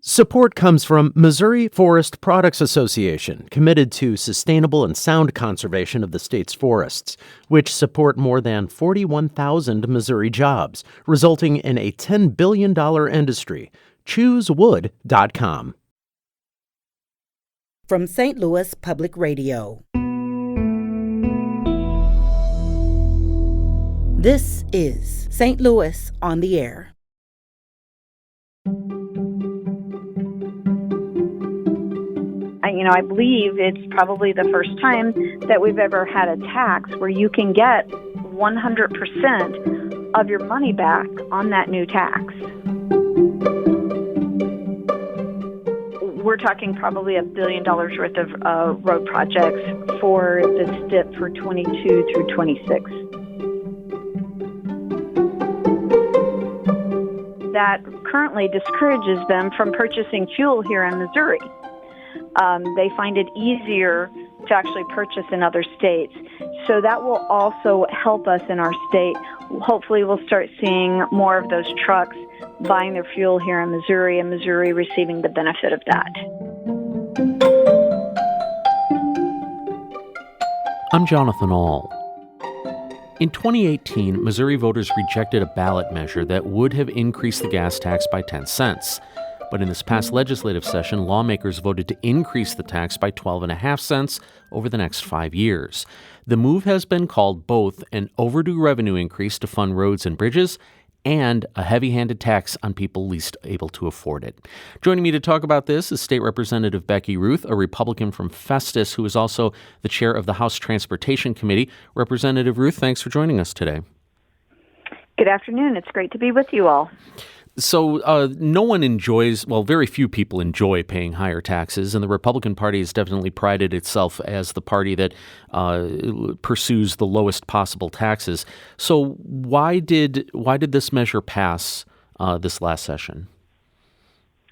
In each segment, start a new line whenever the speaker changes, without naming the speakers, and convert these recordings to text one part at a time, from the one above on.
Support comes from Missouri Forest Products Association, committed to sustainable and sound conservation of the state's forests, which support more than 41,000 Missouri jobs, resulting in a $10 billion industry. ChooseWood.com.
From St. Louis Public Radio. This is St. Louis on the Air.
I believe it's probably the first time that we've ever had a tax where you can get 100% of your money back on that new tax. We're talking probably $1 billion worth of road projects for the STIP for 22 through 26. That currently discourages them from purchasing fuel here in Missouri. They find it easier to actually purchase in other states. So that will also help us in our state. Hopefully we'll start seeing more of those trucks buying their fuel here in Missouri and Missouri receiving the benefit of that.
I'm Jonathan Ahl. In 2018, Missouri voters rejected a ballot measure that would have increased the gas tax by 10 cents. But in this past legislative session, lawmakers voted to increase the tax by 12.5 cents over the next 5 years. The move has been called both an overdue revenue increase to fund roads and bridges and a heavy-handed tax on people least able to afford it. Joining me to talk about this is State Representative Becky Ruth, a Republican from Festus, who is also the chair of the House Transportation Committee. Representative Ruth, thanks for joining us today.
Good afternoon. It's great to be with you all.
So no one enjoys, well, very few people enjoy paying higher taxes, and the Republican Party has definitely prided itself as the party that pursues the lowest possible taxes. So why did this measure pass this last session?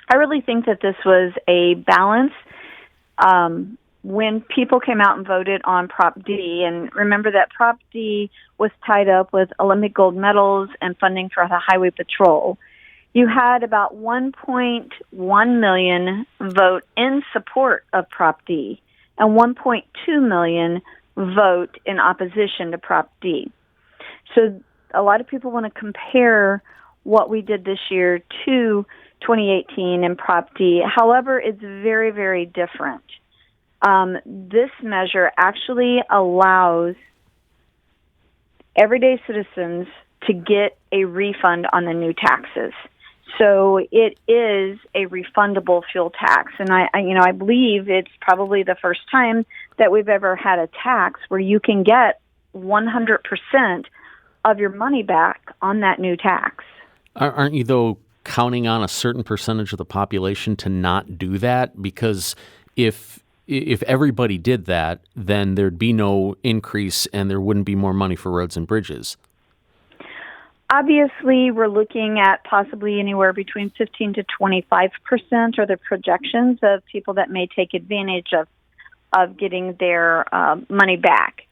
I really think that this was a balance. When people came out and voted on Prop D, and remember that Prop D was tied up with Olympic gold medals and funding for the Highway Patrol, you had about 1.1 million vote in support of Prop D and 1.2 million vote in opposition to Prop D. So a lot of people want to compare what we did this year to 2018 and Prop D. However, it's very, very different. This measure actually allows everyday citizens to get a refund on the new taxes. So it is a refundable fuel tax, and I believe it's probably the first time that we've ever had a tax where you can get 100% of your money back on that new tax.
Aren't you, though, counting on a certain percentage of the population to not do that? Because if everybody did that, then there'd be no increase and there wouldn't be more money for roads and bridges.
Obviously, we're looking at possibly anywhere between 15 to 25% are the projections of people that may take advantage of getting their money back.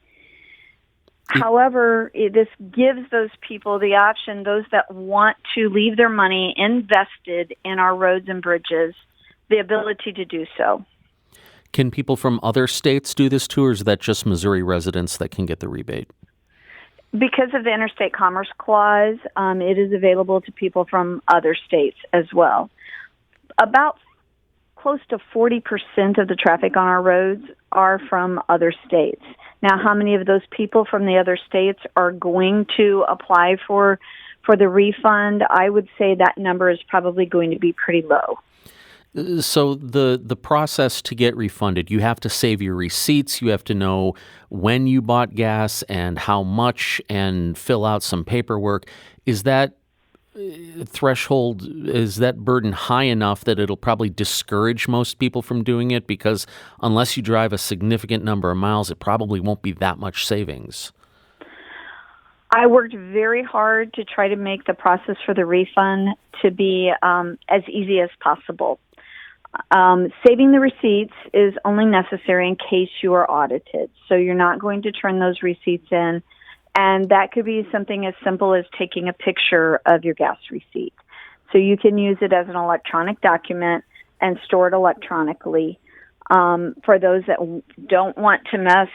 However, this gives those people the option, those that want to leave their money invested in our roads and bridges, the ability to do so.
Can people from other states do this too, or is that just Missouri residents that can get the rebate?
Because of the Interstate Commerce Clause, it is available to people from other states as well. About close to 40% of the traffic on our roads are from other states. Now, how many of those people from the other states are going to apply for the refund? I would say that number is probably going to be pretty low.
So the process to get refunded, you have to save your receipts, you have to know when you bought gas and how much and fill out some paperwork. Is that threshold, is that burden high enough that it'll probably discourage most people from doing it? Because unless you drive a significant number of miles, it probably won't be that much savings.
I worked very hard to try to make the process for the refund to be as easy as possible. Saving the receipts is only necessary in case you are audited. So you're not going to turn those receipts in. And that could be something as simple as taking a picture of your gas receipt. So you can use it as an electronic document and stored electronically. For those that don't want to mess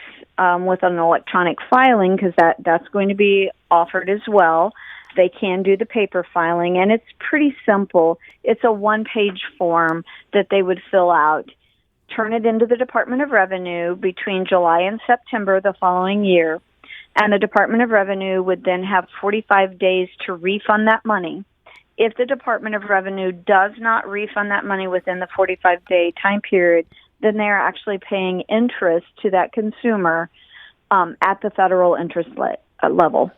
with an electronic filing, because that's going to be offered as well, they can do the paper filing, and it's pretty simple. It's a one-page form that they would fill out, turn it into the Department of Revenue between July and September the following year, and the Department of Revenue would then have 45 days to refund that money. If the Department of Revenue does not refund that money within the 45-day time period, then they are actually paying interest to that consumer at the federal interest level.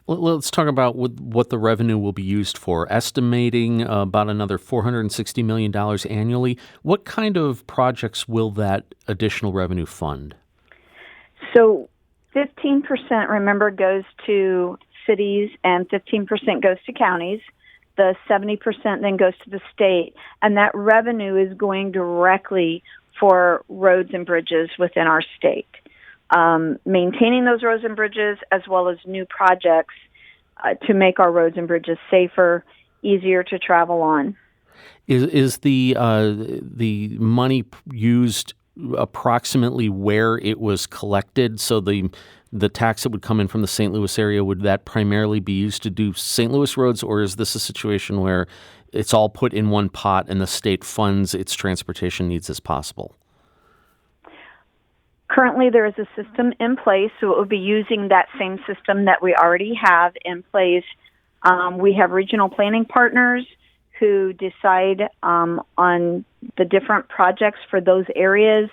Let's talk about what the revenue will be used for. Estimating about another $460 million annually. What kind of projects will that additional revenue fund?
So 15%, remember, goes to cities and 15% goes to counties. The 70% then goes to the state. And that revenue is going directly for roads and bridges within our state. Maintaining those roads and bridges, as well as new projects to make our roads and bridges safer, easier to travel on.
Is the money used approximately where it was collected? So the tax that would come in from the St. Louis area, would that primarily be used to do St. Louis roads, or is this a situation where it's all put in one pot and the state funds its transportation needs as possible?
Currently, there is a system in place, so it would be using that same system that we already have in place. We have regional planning partners who decide on the different projects for those areas.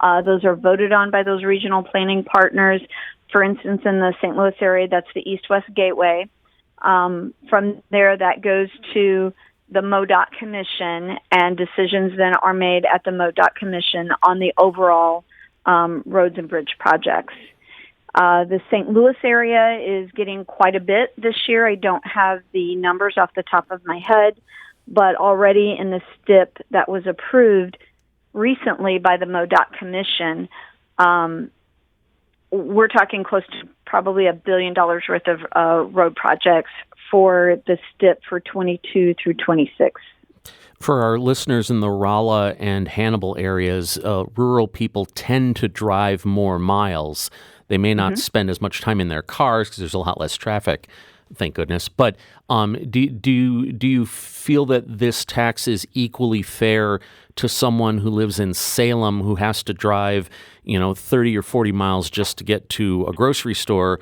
Those are voted on by those regional planning partners. For instance, in the St. Louis area, that's the East-West Gateway. From there, that goes to the MoDOT Commission, and decisions then are made at the MoDOT Commission on the overall roads and bridge projects. The St. Louis area is getting quite a bit this year. I don't have the numbers off the top of my head, but already in the STIP that was approved recently by the MoDOT Commission, we're talking close to probably $1 billion worth of road projects for the STIP for 22 through 26.
For our listeners in the Rolla and Hannibal areas, rural people tend to drive more miles. They may not spend as much time in their cars because there's a lot less traffic, thank goodness. But do you feel that this tax is equally fair to someone who lives in Salem who has to drive, 30 or 40 miles just to get to a grocery store,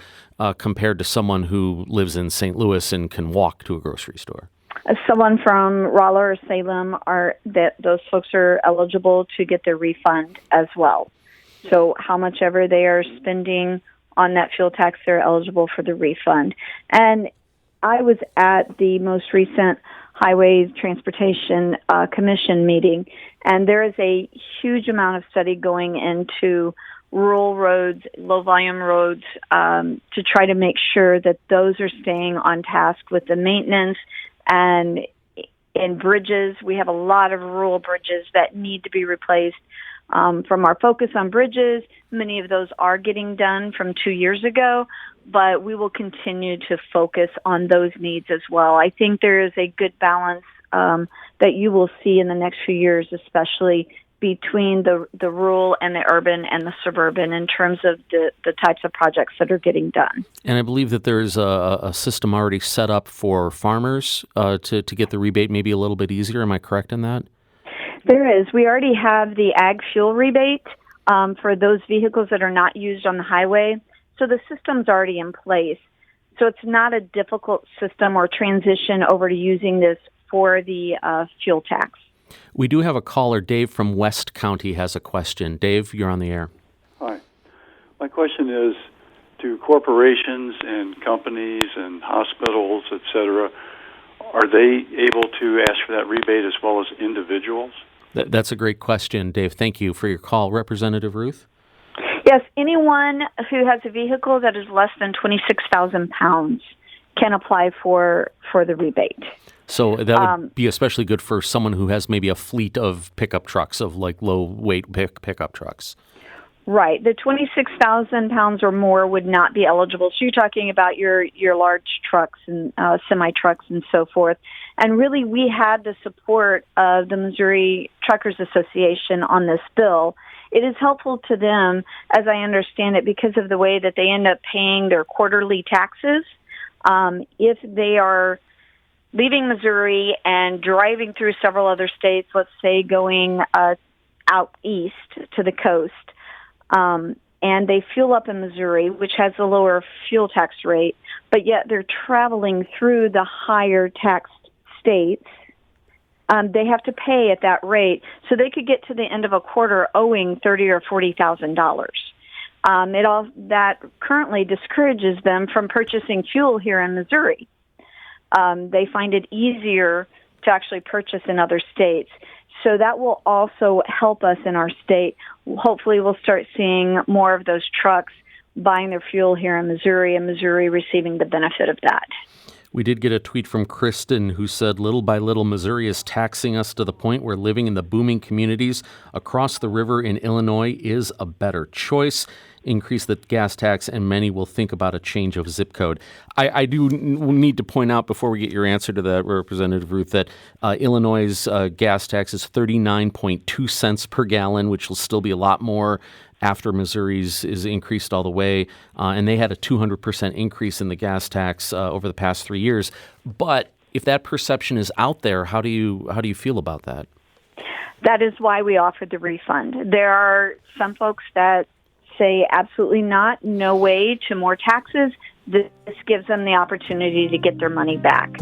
compared to someone who lives in St. Louis and can walk to a grocery store?
Someone from Rolla or Salem, those folks are eligible to get their refund as well. So how much ever they are spending on that fuel tax, they're eligible for the refund. And I was at the most recent Highway Transportation Commission meeting, and there is a huge amount of study going into rural roads, low-volume roads, to try to make sure that those are staying on task with the maintenance. And in bridges, we have a lot of rural bridges that need to be replaced. From our focus on bridges, many of those are getting done from 2 years ago, but we will continue to focus on those needs as well. I think there is a good balance that you will see in the next few years, especially between the rural and the urban and the suburban in terms of the types of projects that are getting done.
And I believe that there's a system already set up for farmers to get the rebate maybe a little bit easier. Am I correct in that?
There is. We already have the ag fuel rebate for those vehicles that are not used on the highway. So the system's already in place. So it's not a difficult system or transition over to using this for the fuel tax.
We do have a caller. Dave from West County has a question. Dave, you're on the air.
Hi. My question is, do corporations and companies and hospitals, et cetera, are they able to ask for that rebate as well as individuals?
That's a great question, Dave. Thank you for your call. Representative Ruth?
Yes, anyone who has a vehicle that is less than 26,000 pounds can apply for the rebate.
So that would be especially good for someone who has maybe a fleet of pickup trucks, of like low-weight pickup trucks.
Right. The 26,000 pounds or more would not be eligible. So you're talking about your large trucks and semi-trucks and so forth. And really, we had the support of the Missouri Truckers Association on this bill. It is helpful to them, as I understand it, because of the way that they end up paying their quarterly taxes. If they are leaving Missouri and driving through several other states, let's say going out east to the coast, and they fuel up in Missouri, which has a lower fuel tax rate, but yet they're traveling through the higher taxed states, they have to pay at that rate. So they could get to the end of a quarter owing $30,000 or $40,000. That currently discourages them from purchasing fuel here in Missouri. They find it easier to actually purchase in other states. So that will also help us in our state. Hopefully we'll start seeing more of those trucks buying their fuel here in Missouri, and Missouri receiving the benefit of that.
We did get a tweet from Kristen who said, little by little, Missouri is taxing us to the point where living in the booming communities across the river in Illinois is a better choice. Increase the gas tax, and many will think about a change of zip code. I do need to point out before we get your answer to that, Representative Ruth, that Illinois' gas tax is 39.2 cents per gallon, which will still be a lot more after Missouri's is increased all the way. And they had a 200% increase in the gas tax over the past 3 years. But if that perception is out there, how do you feel about that?
That is why we offered the refund. There are some folks that say absolutely not, no way to more taxes. This gives them the opportunity to get their money back.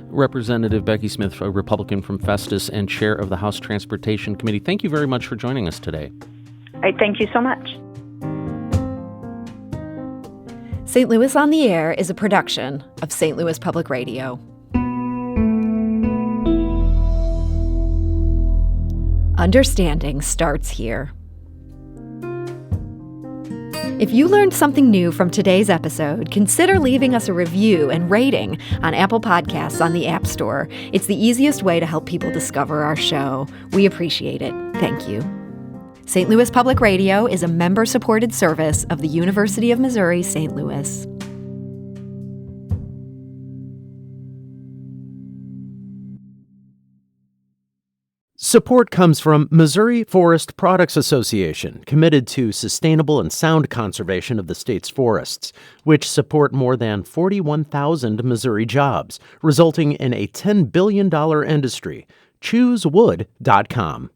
Representative Becky Smith, a Republican from Festus and chair of the House Transportation Committee, thank you very much for joining us today.
All right, thank you so much.
St. Louis on the Air is a production of St. Louis Public Radio. Understanding starts here. If you learned something new from today's episode, consider leaving us a review and rating on Apple Podcasts on the App Store. It's the easiest way to help people discover our show. We appreciate it. Thank you. St. Louis Public Radio is a member-supported service of the University of Missouri, St. Louis.
Support comes from Missouri Forest Products Association, committed to sustainable and sound conservation of the state's forests, which support more than 41,000 Missouri jobs, resulting in a $10 billion industry. ChooseWood.com.